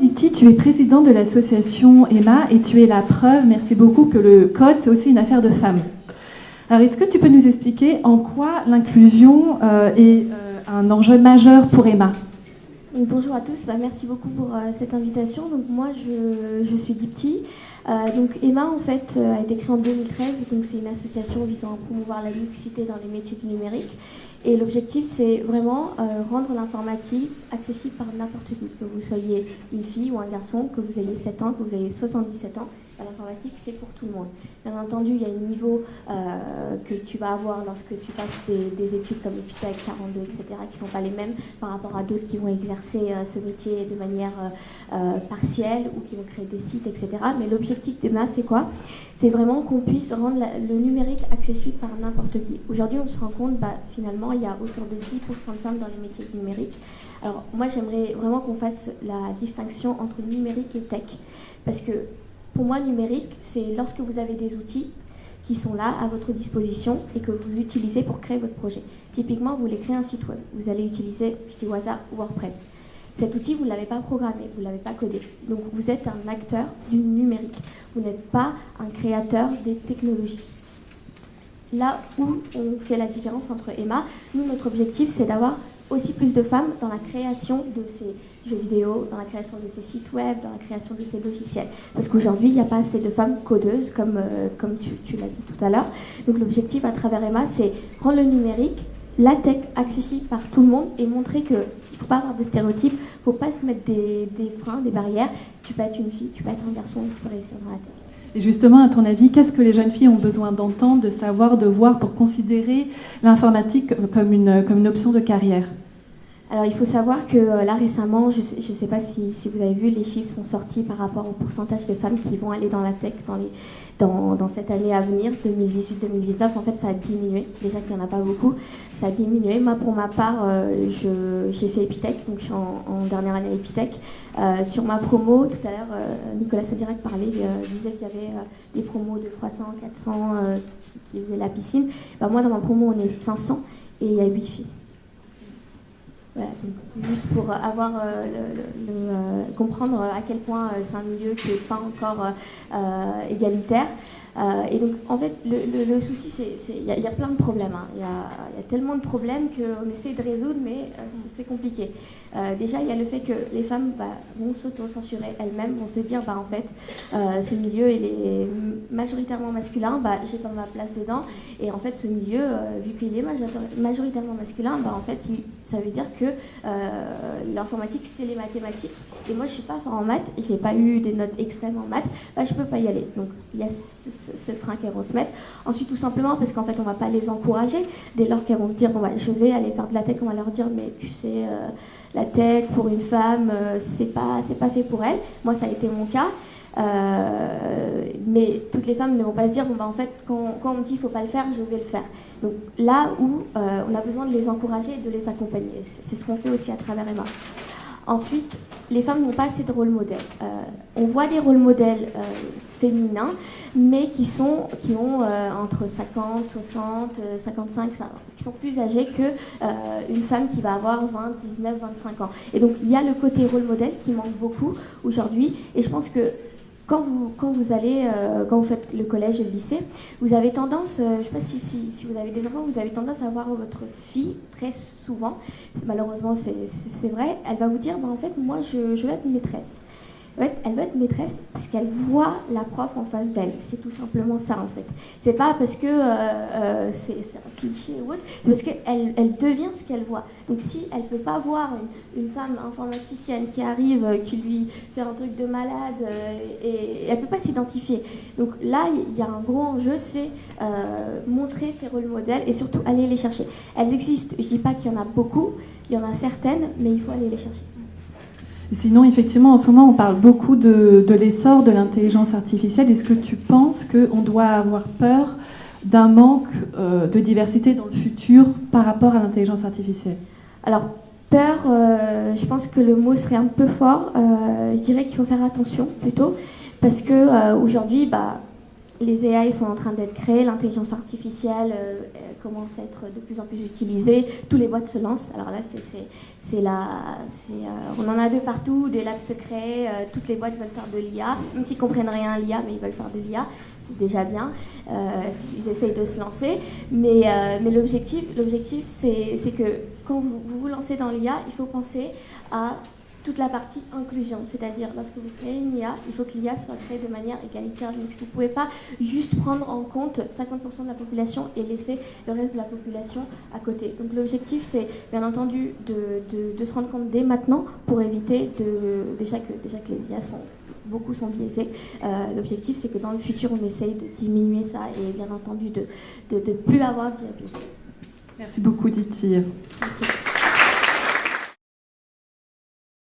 Diti, tu es président de l'association Emma et tu es la preuve, merci beaucoup, que le code, c'est aussi une affaire de femmes. Alors, est-ce que tu peux nous expliquer en quoi l'inclusion est un enjeu majeur pour Emma ? Donc, bonjour à tous, merci beaucoup pour cette invitation. Donc, moi, je suis Dipti. Donc, Emma, en fait, a été créée en 2013. Donc, c'est une association visant à promouvoir la mixité dans les métiers du numérique. Et l'objectif, c'est vraiment rendre l'informatique accessible par n'importe qui, que vous soyez une fille ou un garçon, que vous ayez 7 ans, que vous ayez 77 ans. L'informatique, c'est pour tout le monde. Bien entendu, il y a un niveau que tu vas avoir lorsque tu passes des études comme Epitech, 42, etc., qui ne sont pas les mêmes par rapport à d'autres qui vont exercer ce métier de manière partielle ou qui vont créer des sites, etc. Mais l'objectif d'Emma, c'est quoi ? C'est vraiment qu'on puisse rendre le numérique accessible par n'importe qui. Aujourd'hui, on se rend compte, finalement, il y a autour de 10% de femmes dans les métiers du numérique. Alors, moi, j'aimerais vraiment qu'on fasse la distinction entre numérique et tech. Parce que, pour moi, numérique, c'est lorsque vous avez des outils qui sont là à votre disposition et que vous utilisez pour créer votre projet. Typiquement, vous voulez créer un site web. Vous allez utiliser, je dis au hasard, WordPress. Cet outil, vous ne l'avez pas programmé, vous ne l'avez pas codé. Donc, vous êtes un acteur du numérique. Vous n'êtes pas un créateur des technologies. Là où on fait la différence entre Emma, nous, notre objectif, c'est d'avoir aussi plus de femmes dans la création de ces jeux vidéo, dans la création de ces sites web, dans la création de ces logiciels. Parce qu'aujourd'hui, il n'y a pas assez de femmes codeuses, comme tu l'as dit tout à l'heure. Donc, l'objectif à travers Emma, c'est rendre le numérique, la tech accessible par tout le monde et montrer qu'il ne faut pas avoir de stéréotypes, il ne faut pas se mettre des freins, des barrières. Tu peux être une fille, tu peux être un garçon, tu peux réussir dans la tech. Et justement, à ton avis, qu'est-ce que les jeunes filles ont besoin d'entendre, de savoir, de voir pour considérer l'informatique comme une option de carrière ? Alors, il faut savoir que là, récemment, je ne sais pas si vous avez vu, les chiffres sont sortis par rapport au pourcentage de femmes qui vont aller dans la tech dans cette année à venir, 2018-2019. En fait, ça a diminué. Déjà qu'il n'y en a pas beaucoup, ça a diminué. Moi, pour ma part, j'ai fait Epitech, donc je suis en dernière année à Epitech. Sur ma promo, tout à l'heure, Nicolas Sadirac parlait, disait qu'il y avait des promos de 300, 400 qui faisaient la piscine. Moi, dans ma promo, on est 500 et il y a 8 filles. Voilà, donc juste pour comprendre à quel point c'est un milieu qui n'est pas encore égalitaire. Et donc, en fait, le souci, il y a plein de problèmes. Il y a tellement de problèmes qu'on essaie de résoudre, mais c'est compliqué. Déjà, il y a le fait que les femmes vont s'auto-censurer elles-mêmes, vont se dire, en fait, ce milieu, il est majoritairement masculin, j'ai pas ma place dedans. Et en fait, ce milieu, vu qu'il est majoritairement masculin, en fait, ça veut dire que l'informatique, c'est les mathématiques. Et moi, je suis pas fort en maths, j'ai pas eu des notes extrêmes en maths, je peux pas y aller. Donc, il y a ce frein qu'elles vont se mettre. Ensuite, tout simplement, parce qu'en fait, on va pas les encourager. Dès lors qu'elles vont se dire, je vais aller faire de la tech, on va leur dire, mais tu sais, la tech, pour une femme, c'est pas fait pour elle. Moi, ça a été mon cas. Mais toutes les femmes ne vont pas se dire, en fait, quand on me dit, il faut pas le faire, je vais le faire. Donc, là où on a besoin de les encourager et de les accompagner. C'est ce qu'on fait aussi à travers Emma. Ensuite, les femmes n'ont pas assez de rôle modèles. On voit des rôles modèles féminins, mais qui ont entre 50, 60, 55, qui sont plus âgés qu'une femme qui va avoir 20, 19, 25 ans. Et donc, il y a le côté rôle modèle qui manque beaucoup aujourd'hui. Et je pense que quand vous faites le collège et le lycée, vous avez tendance, je ne sais pas si vous avez des enfants, vous avez tendance à voir votre fille très souvent, malheureusement c'est vrai, elle va vous dire, en fait, moi je veux être maîtresse. En fait, elle veut être maîtresse parce qu'elle voit la prof en face d'elle. C'est tout simplement ça, en fait. C'est pas parce que c'est un cliché ou autre, c'est parce qu'elle devient ce qu'elle voit. Donc, si elle peut pas voir une femme informaticienne qui arrive, qui lui fait un truc de malade, et elle peut pas s'identifier. Donc là, il y a un gros enjeu, c'est montrer ses rôles modèles et surtout aller les chercher. Elles existent. Je dis pas qu'il y en a beaucoup, il y en a certaines, mais il faut aller les chercher. Sinon, effectivement, en ce moment, on parle beaucoup de l'essor de l'intelligence artificielle. Est-ce que tu penses qu'on doit avoir peur d'un manque de diversité dans le futur par rapport à l'intelligence artificielle ? Alors, peur, je pense que le mot serait un peu fort. Je dirais qu'il faut faire attention, plutôt, parce qu'aujourd'hui, les AI sont en train d'être créées, l'intelligence artificielle commence à être de plus en plus utilisée, tous les boîtes se lancent. Alors là, on en a de partout, des labs se créent, toutes les boîtes veulent faire de l'IA, même s'ils ne comprennent rien à l'IA, mais ils veulent faire de l'IA, c'est déjà bien. Ils essayent de se lancer, mais l'objectif, c'est que quand vous vous lancez dans l'IA, il faut penser à toute la partie inclusion, c'est-à-dire lorsque vous créez une IA, il faut que l'IA soit créée de manière égalitaire, mixte. Vous ne pouvez pas juste prendre en compte 50% de la population et laisser le reste de la population à côté. Donc l'objectif, c'est bien entendu de se rendre compte dès maintenant pour éviter déjà que les IA beaucoup sont biaisés. L'objectif, c'est que dans le futur, on essaye de diminuer ça et bien entendu de ne plus avoir d'IA biaisée. Merci beaucoup, Dipti. Merci.